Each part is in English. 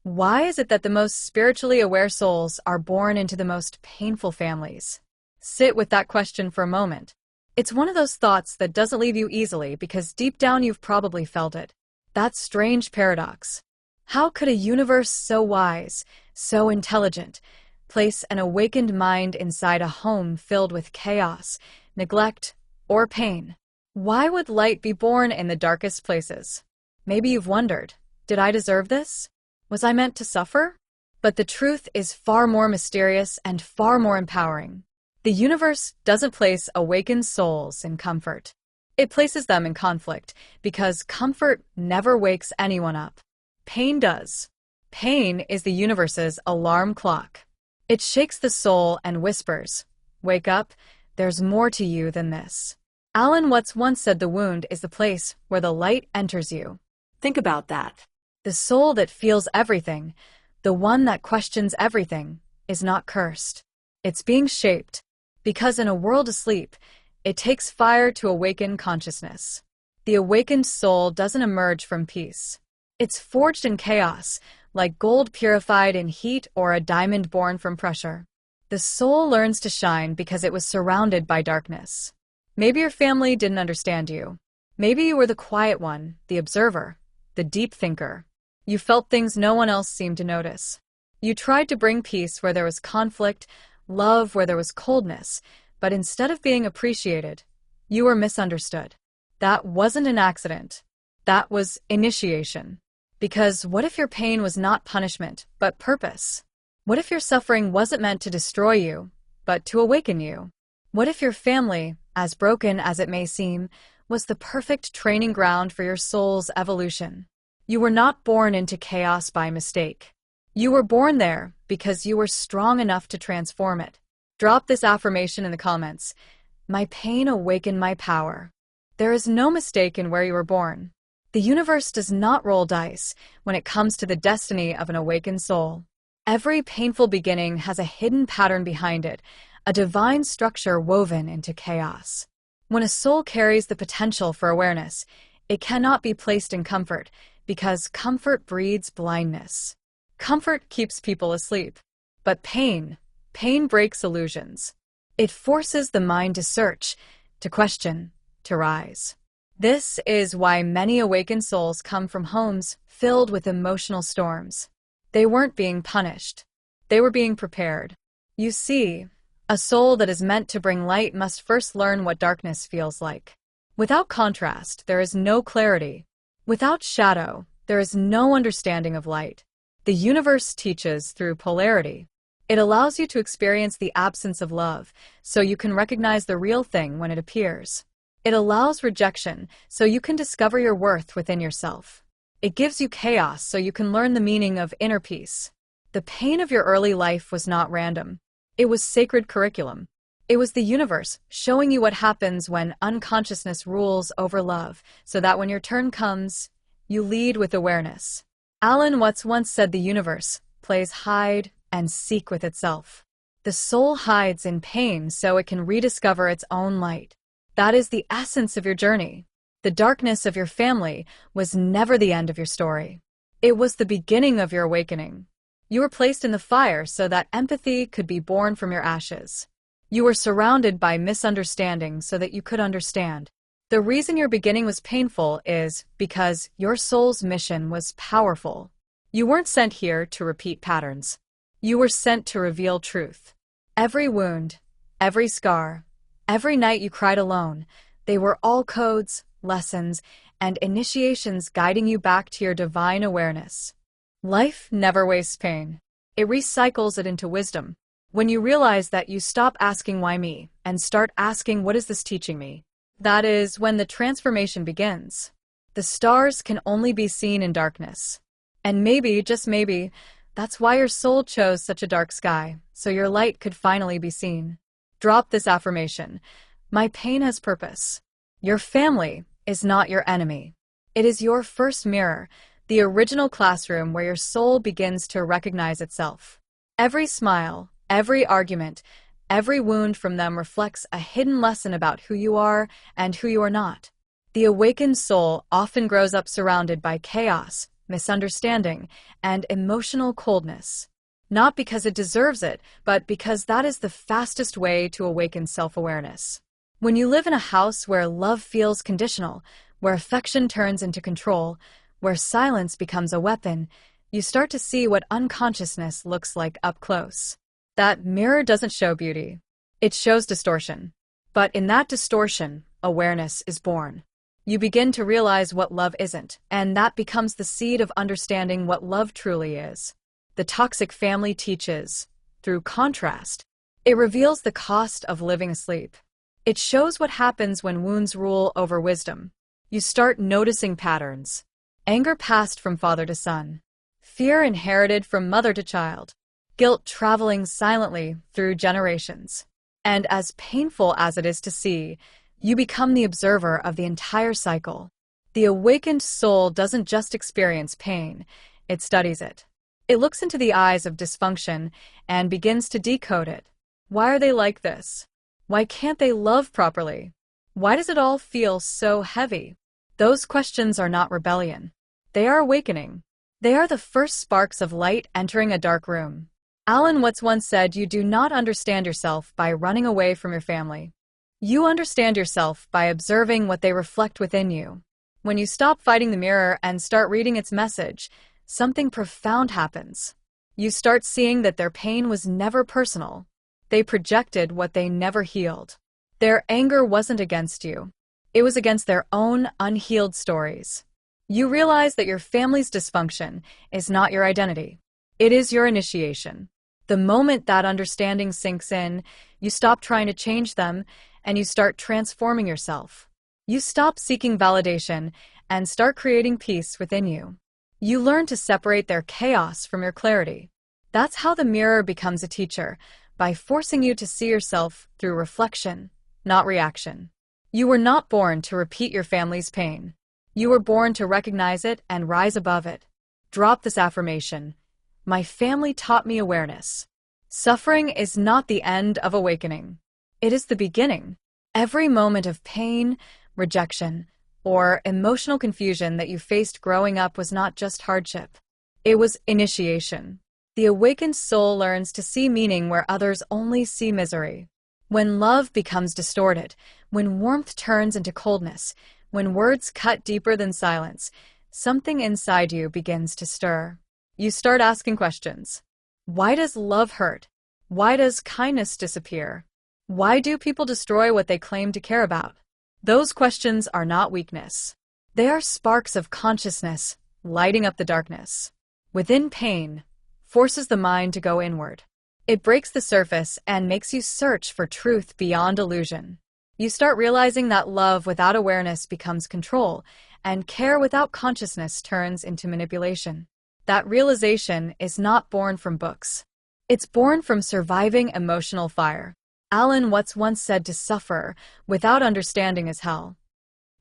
Why is it that the most spiritually aware souls are born into the most painful families? Sit with that question for a moment. It's one of those thoughts that doesn't leave you easily because deep down you've probably felt it. That strange paradox. How could a universe so wise, so intelligent, place an awakened mind inside a home filled with chaos, neglect, or pain? Why would light be born in the darkest places? Maybe you've wondered, did I deserve this? Was I meant to suffer? But the truth is far more mysterious and far more empowering. The universe doesn't place awakened souls in comfort. It places them in conflict, because comfort never wakes anyone up. Pain does. Pain is the universe's alarm clock. It shakes the soul and whispers, "Wake up, there's more to you than this." Alan Watts once said the wound is the place where the light enters you. Think about that. The soul that feels everything, the one that questions everything, is not cursed. It's being shaped, because in a world asleep, it takes fire to awaken consciousness. The awakened soul doesn't emerge from peace. It's forged in chaos, like gold purified in heat or a diamond born from pressure. The soul learns to shine because it was surrounded by darkness. Maybe your family didn't understand you. Maybe you were the quiet one, the observer, the deep thinker. You felt things no one else seemed to notice. You tried to bring peace where there was conflict, love where there was coldness, but instead of being appreciated, you were misunderstood. That wasn't an accident. That was initiation. Because what if your pain was not punishment, but purpose? What if your suffering wasn't meant to destroy you, but to awaken you? What if your family, as broken as it may seem, was the perfect training ground for your soul's evolution? You were not born into chaos by mistake. You were born there because you were strong enough to transform it. Drop this affirmation in the comments. My pain awakened my power. There is no mistake in where you were born. The universe does not roll dice when it comes to the destiny of an awakened soul. Every painful beginning has a hidden pattern behind it, a divine structure woven into chaos. When a soul carries the potential for awareness, it cannot be placed in comfort, because comfort breeds blindness. Comfort keeps people asleep. But pain breaks illusions. It forces the mind to search, to question, to rise. This is why many awakened souls come from homes filled with emotional storms. They weren't being punished. They were being prepared. You see, a soul that is meant to bring light must first learn what darkness feels like. Without contrast, there is no clarity. Without shadow, there is no understanding of light. The universe teaches through polarity. It allows you to experience the absence of love, so you can recognize the real thing when it appears. It allows rejection, so you can discover your worth within yourself. It gives you chaos, so you can learn the meaning of inner peace. The pain of your early life was not random. It was sacred curriculum. It was the universe showing you what happens when unconsciousness rules over love, so that when your turn comes, you lead with awareness. Alan Watts once said the universe plays hide and seek with itself. The soul hides in pain so it can rediscover its own light. That is the essence of your journey. The darkness of your family was never the end of your story. It was the beginning of your awakening. You were placed in the fire so that empathy could be born from your ashes. You were surrounded by misunderstanding so that you could understand. The reason your beginning was painful is because your soul's mission was powerful. You weren't sent here to repeat patterns. You were sent to reveal truth. Every wound, every scar, every night you cried alone, they were all codes, lessons, and initiations guiding you back to your divine awareness. Life never wastes pain. It recycles it into wisdom. When you realize that, you stop asking why me and start asking what is this teaching me? That is when the transformation begins. The stars can only be seen in darkness. And maybe, just maybe, that's why your soul chose such a dark sky, so your light could finally be seen. Drop this affirmation. My pain has purpose. Your family is not your enemy. It is your first mirror, the original classroom where your soul begins to recognize itself. Every smile, every argument, every wound from them reflects a hidden lesson about who you are and who you are not. The awakened soul often grows up surrounded by chaos, misunderstanding, and emotional coldness. Not because it deserves it, but because that is the fastest way to awaken self-awareness. When you live in a house where love feels conditional, where affection turns into control, where silence becomes a weapon, you start to see what unconsciousness looks like up close. That mirror doesn't show beauty. It shows distortion. But in that distortion, awareness is born. You begin to realize what love isn't, and that becomes the seed of understanding what love truly is. The toxic family teaches, through contrast, it reveals the cost of living asleep. It shows what happens when wounds rule over wisdom. You start noticing patterns. Anger passed from father to son. Fear inherited from mother to child. Guilt traveling silently through generations. And as painful as it is to see, you become the observer of the entire cycle. The awakened soul doesn't just experience pain, it studies it. It looks into the eyes of dysfunction and begins to decode it. Why are they like this? Why can't they love properly? Why does it all feel so heavy? Those questions are not rebellion. They are awakening. They are the first sparks of light entering a dark room. Alan Watts once said, "You do not understand yourself by running away from your family. You understand yourself by observing what they reflect within you." When you stop fighting the mirror and start reading its message, something profound happens. You start seeing that their pain was never personal. They projected what they never healed. Their anger wasn't against you. It was against their own unhealed stories. You realize that your family's dysfunction is not your identity. It is your initiation. The moment that understanding sinks in, you stop trying to change them and you start transforming yourself. You stop seeking validation and start creating peace within you. You learn to separate their chaos from your clarity. That's how the mirror becomes a teacher, by forcing you to see yourself through reflection, not reaction. You were not born to repeat your family's pain. You were born to recognize it and rise above it. Drop this affirmation. My family taught me awareness. Suffering is not the end of awakening. It is the beginning. Every moment of pain, rejection, or emotional confusion that you faced growing up was not just hardship. It was initiation. The awakened soul learns to see meaning where others only see misery. When love becomes distorted, when warmth turns into coldness, when words cut deeper than silence, something inside you begins to stir. You start asking questions. Why does love hurt? Why does kindness disappear? Why do people destroy what they claim to care about? Those questions are not weakness. They are sparks of consciousness, lighting up the darkness. Within pain, forces the mind to go inward. It breaks the surface and makes you search for truth beyond illusion. You start realizing that love without awareness becomes control, and care without consciousness turns into manipulation. That realization is not born from books. It's born from surviving emotional fire. Alan Watts once said, to suffer without understanding is hell.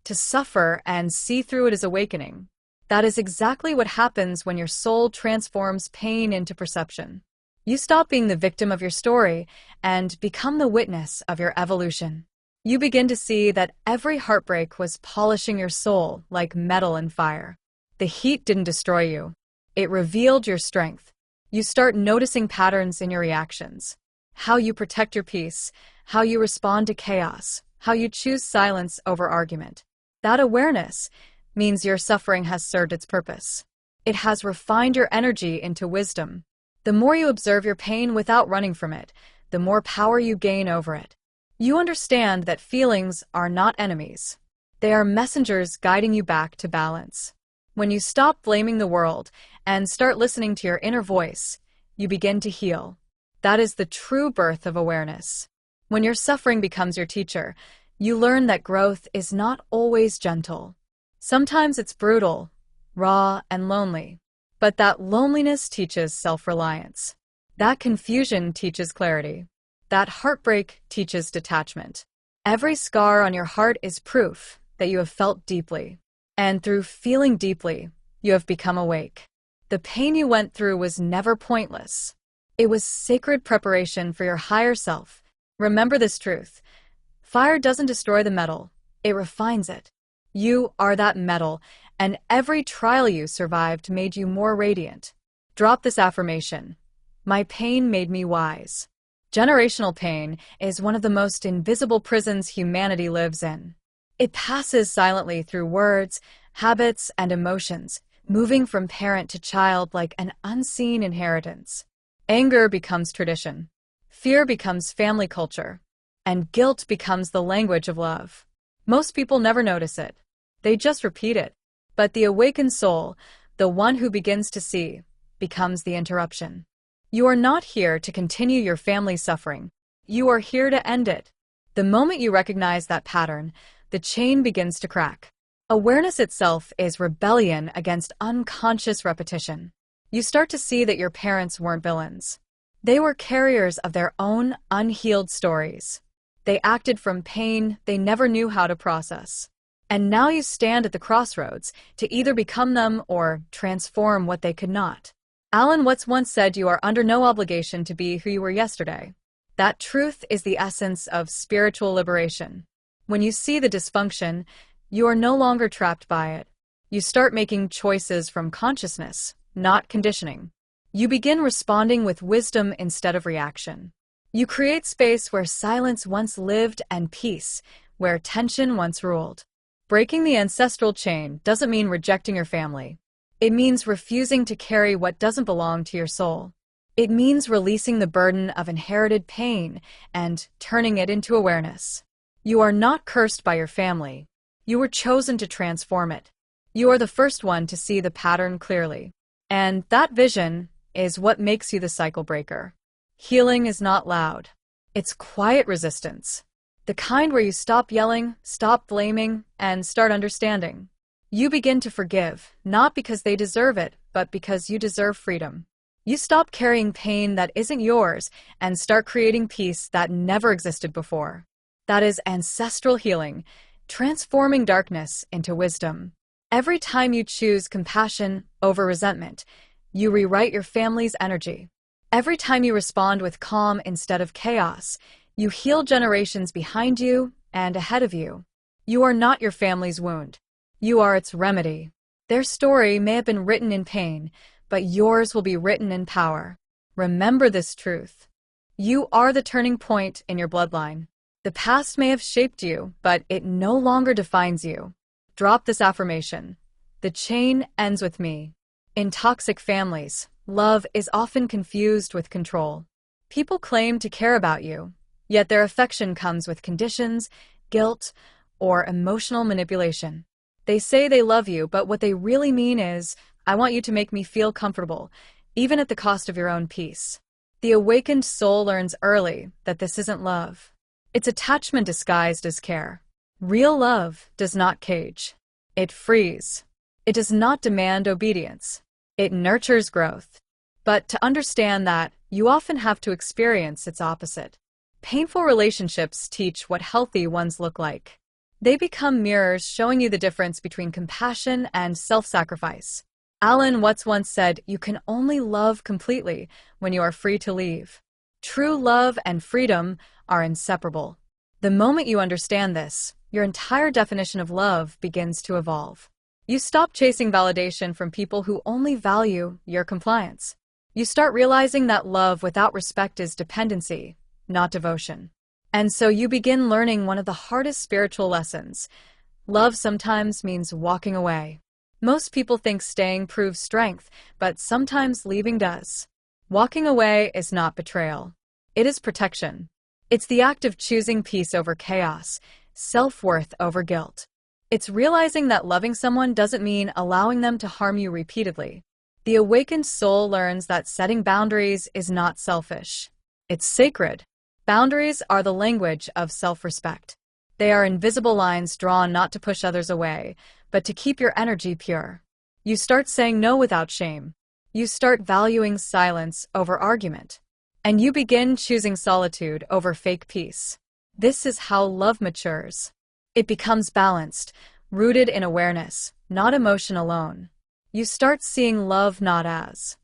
To suffer and see through it is awakening. That is exactly what happens when your soul transforms pain into perception. You stop being the victim of your story and become the witness of your evolution. You begin to see that every heartbreak was polishing your soul like metal in fire. The heat didn't destroy you. It revealed your strength. You start noticing patterns in your reactions. How you protect your peace, how you respond to chaos, how you choose silence over argument. That awareness means your suffering has served its purpose. It has refined your energy into wisdom. The more you observe your pain without running from it, the more power you gain over it. You understand that feelings are not enemies. They are messengers guiding you back to balance. When you stop blaming the world and start listening to your inner voice, you begin to heal. That is the true birth of awareness. When your suffering becomes your teacher, you learn that growth is not always gentle. Sometimes it's brutal, raw, and lonely. But that loneliness teaches self-reliance. That confusion teaches clarity. That heartbreak teaches detachment. Every scar on your heart is proof that you have felt deeply. And through feeling deeply, you have become awake. The pain you went through was never pointless. It was sacred preparation for your higher self. Remember this truth. Fire doesn't destroy the metal, it refines it. You are that metal, and every trial you survived made you more radiant. Drop this affirmation. My pain made me wise. Generational pain is one of the most invisible prisons humanity lives in. It passes silently through words, habits, and emotions, moving from parent to child like an unseen inheritance. Anger becomes tradition. Fear becomes family culture. And guilt becomes the language of love. Most people never notice it. They just repeat it. But the awakened soul, the one who begins to see, becomes the interruption. You are not here to continue your family's suffering. You are here to end it. The moment you recognize that pattern, the chain begins to crack. Awareness itself is rebellion against unconscious repetition. You start to see that your parents weren't villains. They were carriers of their own unhealed stories. They acted from pain they never knew how to process. And now you stand at the crossroads to either become them or transform what they could not. Alan Watts once said you are under no obligation to be who you were yesterday. That truth is the essence of spiritual liberation. When you see the dysfunction, you are no longer trapped by it. You start making choices from consciousness, not conditioning. You begin responding with wisdom instead of reaction. You create space where silence once lived and peace, where tension once ruled. Breaking the ancestral chain doesn't mean rejecting your family. It means refusing to carry what doesn't belong to your soul. It means releasing the burden of inherited pain and turning it into awareness. You are not cursed by your family. You were chosen to transform it. You are the first one to see the pattern clearly. And that vision is what makes you the cycle breaker. Healing is not loud. It's quiet resistance. The kind where you stop yelling, stop blaming, and start understanding. You begin to forgive, not because they deserve it, but because you deserve freedom. You stop carrying pain that isn't yours and start creating peace that never existed before. That is ancestral healing, transforming darkness into wisdom. Every time you choose compassion over resentment, you rewrite your family's energy. Every time you respond with calm instead of chaos, you heal generations behind you and ahead of you. You are not your family's wound. You are its remedy. Their story may have been written in pain, but yours will be written in power. Remember this truth. You are the turning point in your bloodline. The past may have shaped you, but it no longer defines you. Drop this affirmation. The chain ends with me. In toxic families, love is often confused with control. People claim to care about you, yet their affection comes with conditions, guilt, or emotional manipulation. They say they love you, but what they really mean is, I want you to make me feel comfortable, even at the cost of your own peace. The awakened soul learns early that this isn't love. It's attachment disguised as care. Real love does not cage. It frees. It does not demand obedience. It nurtures growth. But to understand that, you often have to experience its opposite. Painful relationships teach what healthy ones look like. They become mirrors showing you the difference between compassion and self-sacrifice. Alan Watts once said, you can only love completely when you are free to leave. True love and freedom are inseparable. The moment you understand this, your entire definition of love begins to evolve. You stop chasing validation from people who only value your compliance. You start realizing that love without respect is dependency, not devotion. And so you begin learning one of the hardest spiritual lessons. Love sometimes means walking away. Most people think staying proves strength, but sometimes leaving does. Walking away is not betrayal. It is protection. It's the act of choosing peace over chaos, self-worth over guilt. It's realizing that loving someone doesn't mean allowing them to harm you repeatedly. The awakened soul learns that setting boundaries is not selfish. It's sacred. Boundaries are the language of self-respect. They are invisible lines drawn not to push others away, but to keep your energy pure. You start saying no without shame. You start valuing silence over argument. And you begin choosing solitude over fake peace. This is how love matures. It becomes balanced, rooted in awareness, not emotion alone. You start seeing love not as.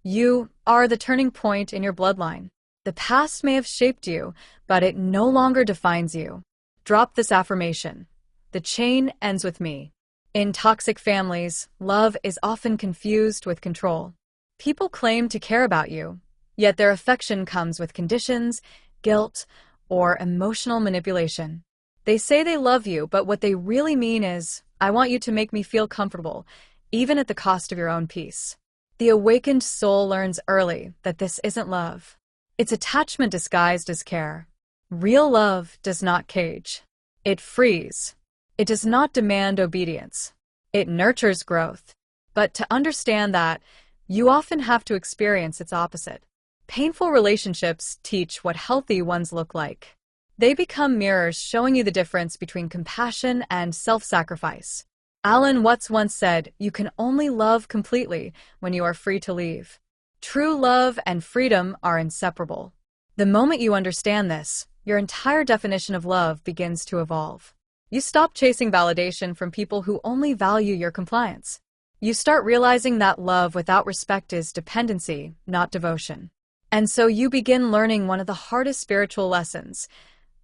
You are the turning point in your bloodline. The past may have shaped you, but it no longer defines you. Drop this affirmation. The chain ends with me. In toxic families, love is often confused with control. People claim to care about you, yet their affection comes with conditions, guilt, or emotional manipulation. They say they love you, but what they really mean is, I want you to make me feel comfortable, even at the cost of your own peace. The awakened soul learns early that this isn't love. It's attachment disguised as care. Real love does not cage. It frees. It does not demand obedience. It nurtures growth. But to understand that, you often have to experience its opposite. Painful relationships teach what healthy ones look like. They become mirrors showing you the difference between compassion and self-sacrifice. Alan Watts once said, "You can only love completely when you are free to leave." True love and freedom are inseparable. The moment you understand this, your entire definition of love begins to evolve. You stop chasing validation from people who only value your compliance. You start realizing that love without respect is dependency, not devotion. And so you begin learning one of the hardest spiritual lessons.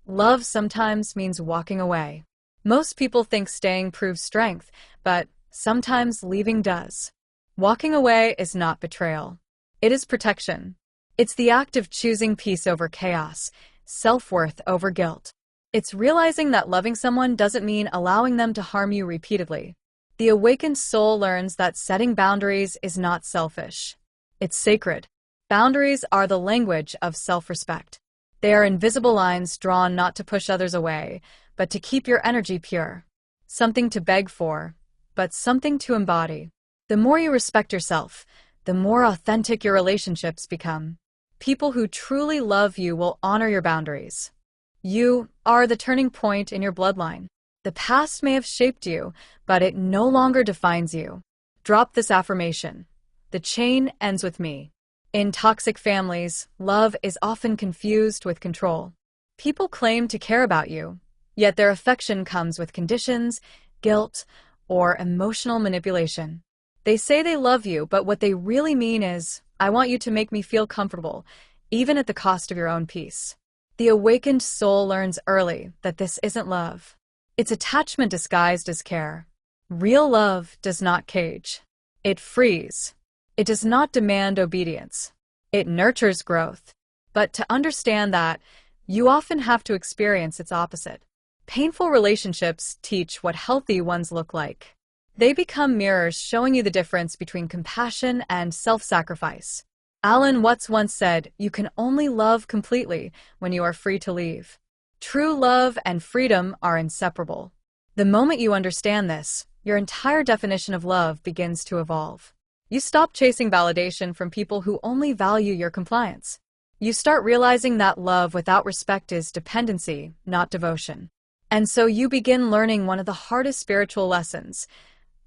Love sometimes means walking away. Most people think staying proves strength, but sometimes leaving does. Walking away is not betrayal. It is protection. It's the act of choosing peace over chaos, self-worth over guilt. It's realizing that loving someone doesn't mean allowing them to harm you repeatedly. The awakened soul learns that setting boundaries is not selfish. It's sacred. Boundaries are the language of self-respect. They are invisible lines drawn not to push others away, but to keep your energy pure. Something to beg for, but something to embody. The more you respect yourself, the more authentic your relationships become. People who truly love you will honor your boundaries. You are the turning point in your bloodline. The past may have shaped you, but it no longer defines you. Drop this affirmation. The chain ends with me. In toxic families, love is often confused with control. People claim to care about you, yet their affection comes with conditions, guilt, or emotional manipulation. They say they love you, but what they really mean is, I want you to make me feel comfortable, even at the cost of your own peace. The awakened soul learns early that this isn't love. It's attachment disguised as care. Real love does not cage. It frees. It does not demand obedience. It nurtures growth. But to understand that, you often have to experience its opposite. Painful relationships teach what healthy ones look like. They become mirrors showing you the difference between compassion and self-sacrifice. Alan Watts once said, "You can only love completely when you are free to leave." True love and freedom are inseparable. The moment you understand this, your entire definition of love begins to evolve. You stop chasing validation from people who only value your compliance. You start realizing that love without respect is dependency, not devotion. And so you begin learning one of the hardest spiritual lessons.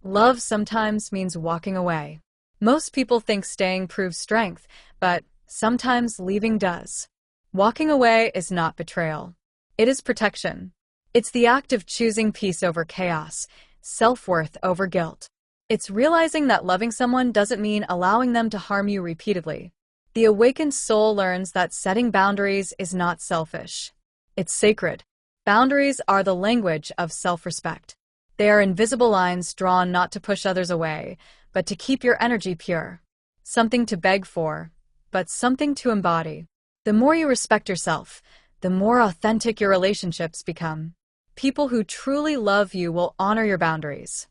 Love sometimes means walking away. Most people think staying proves strength, but sometimes leaving does. Walking away is not betrayal. It is protection. It's the act of choosing peace over chaos, self-worth over guilt. It's realizing that loving someone doesn't mean allowing them to harm you repeatedly. The awakened soul learns that setting boundaries is not selfish. It's sacred. Boundaries are the language of self-respect. They are invisible lines drawn not to push others away, but to keep your energy pure. Something to beg for, but something to embody. The more you respect yourself, the more authentic your relationships become. People who truly love you will honor your boundaries.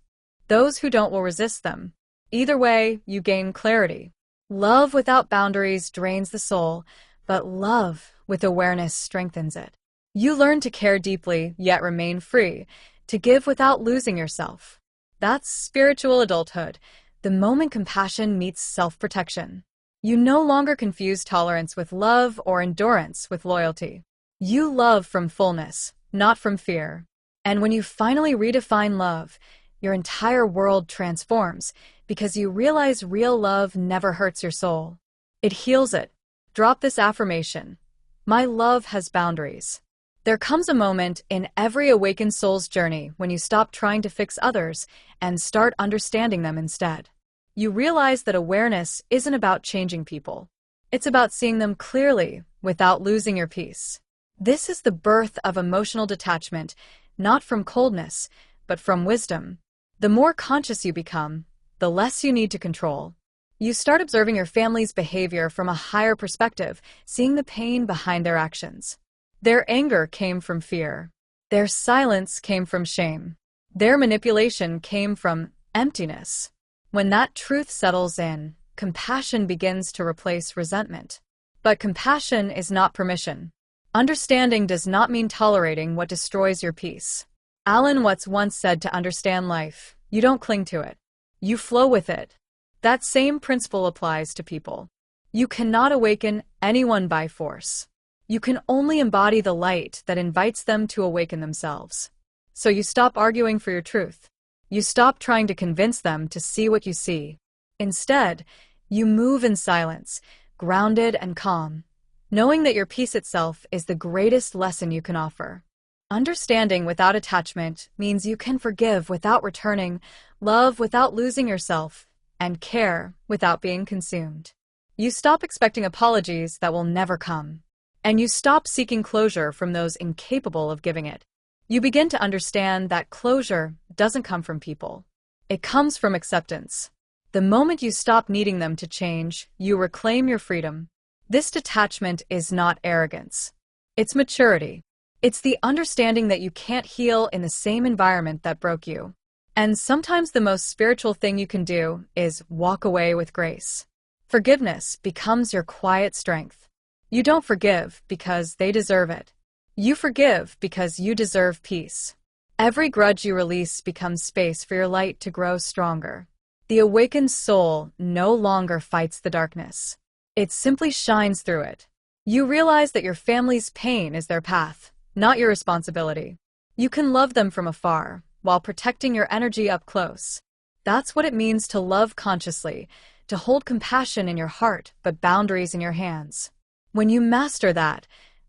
Those who don't will resist them. Either way, you gain clarity. Love without boundaries drains the soul, but love with awareness strengthens it. You learn to care deeply, yet remain free, to give without losing yourself. That's spiritual adulthood, the moment compassion meets self-protection. You no longer confuse tolerance with love or endurance with loyalty. You love from fullness, not from fear. And when you finally redefine love, your entire world transforms because you realize real love never hurts your soul. It heals it. Drop this affirmation. My love has boundaries. There comes a moment in every awakened soul's journey when you stop trying to fix others and start understanding them instead. You realize that awareness isn't about changing people. It's about seeing them clearly without losing your peace. This is the birth of emotional detachment, not from coldness, but from wisdom. The more conscious you become, the less you need to control. You start observing your family's behavior from a higher perspective, seeing the pain behind their actions. Their anger came from fear. Their silence came from shame. Their manipulation came from emptiness. When that truth settles in, compassion begins to replace resentment. But compassion is not permission. Understanding does not mean tolerating what destroys your peace. Alan Watts once said to understand life, you don't cling to it. You flow with it. That same principle applies to people. You cannot awaken anyone by force. You can only embody the light that invites them to awaken themselves. So you stop arguing for your truth. You stop trying to convince them to see what you see. Instead, you move in silence, grounded and calm, knowing that your peace itself is the greatest lesson you can offer. Understanding without attachment means you can forgive without returning, love without losing yourself, and care without being consumed. You stop expecting apologies that will never come. And you stop seeking closure from those incapable of giving it. You begin to understand that closure doesn't come from people. It comes from acceptance. The moment you stop needing them to change, you reclaim your freedom. This detachment is not arrogance. It's maturity. It's the understanding that you can't heal in the same environment that broke you. And sometimes the most spiritual thing you can do is walk away with grace. Forgiveness becomes your quiet strength. You don't forgive because they deserve it. You forgive because you deserve peace. Every grudge you release becomes space for your light to grow stronger. The awakened soul no longer fights the darkness. It simply shines through it. You realize that your family's pain is their path, not your responsibility. You can love them from afar, while protecting your energy up close. That's what it means to love consciously, to hold compassion in your heart but boundaries in your hands. When you master that,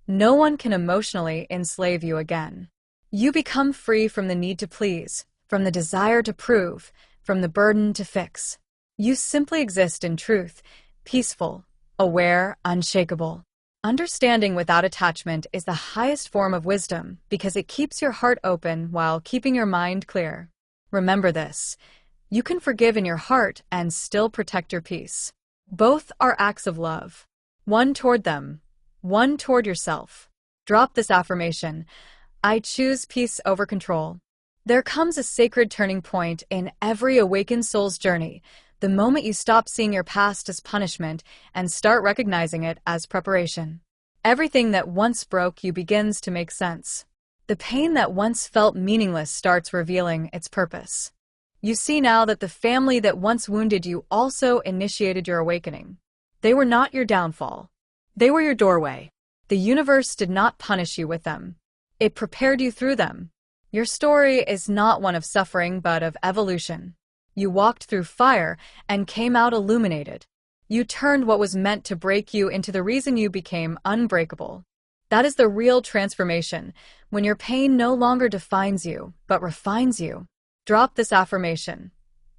no one can emotionally enslave you again. You become free from the need to please, from the desire to prove, from the burden to fix. You simply exist in truth, peaceful, aware, unshakable. Understanding without attachment is the highest form of wisdom because it keeps your heart open while keeping your mind clear. Remember this. You can forgive in your heart and still protect your peace. Both are acts of love. One toward them, one toward yourself. Drop this affirmation. I choose peace over control. There comes a sacred turning point in every awakened soul's journey, the moment you stop seeing your past as punishment and start recognizing it as preparation. Everything that once broke you begins to make sense. The pain that once felt meaningless starts revealing its purpose. You see now that the family that once wounded you also initiated your awakening. They were not your downfall. They were your doorway. The universe did not punish you with them. It prepared you through them. Your story is not one of suffering but of evolution. You walked through fire and came out illuminated. You turned what was meant to break you into the reason you became unbreakable. That is the real transformation, when your pain no longer defines you, but refines you. Drop this affirmation.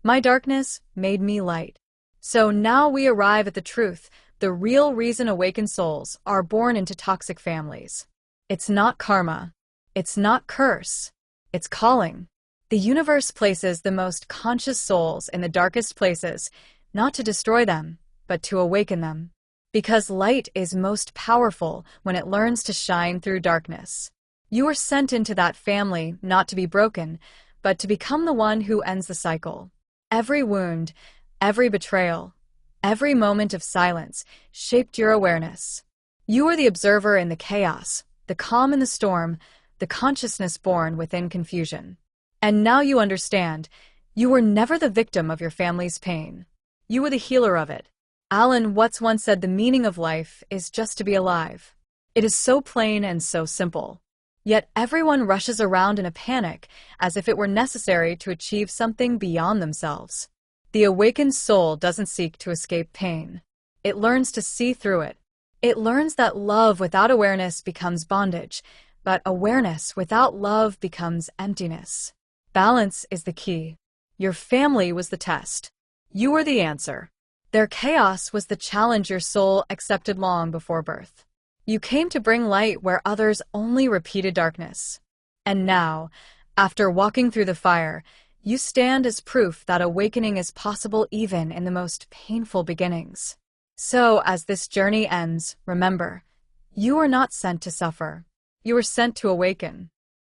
My darkness made me light. So now we arrive at the truth, the real reason awakened souls are born into toxic families. It's not karma. It's not curse. It's calling. The universe places the most conscious souls in the darkest places, not to destroy them, but to awaken them. Because light is most powerful when it learns to shine through darkness. You were sent into that family not to be broken, but to become the one who ends the cycle. Every wound, every betrayal, every moment of silence shaped your awareness. You were the observer in the chaos, the calm in the storm, the consciousness born within confusion. And now you understand, you were never the victim of your family's pain. You were the healer of it. Alan Watts once said the meaning of life is just to be alive. It is so plain and so simple. Yet everyone rushes around in a panic, as if it were necessary to achieve something beyond themselves. The awakened soul doesn't seek to escape pain. It learns to see through it. It learns that love without awareness becomes bondage, but awareness without love becomes emptiness. Balance is the key. Your family was the test. You were the answer. Their chaos was the challenge your soul accepted long before birth. You came to bring light where others only repeated darkness. And now, after walking through the fire, You stand as proof that awakening is possible even in the most painful beginnings. So, as this journey ends, remember, you are not sent to suffer. You are sent to awaken.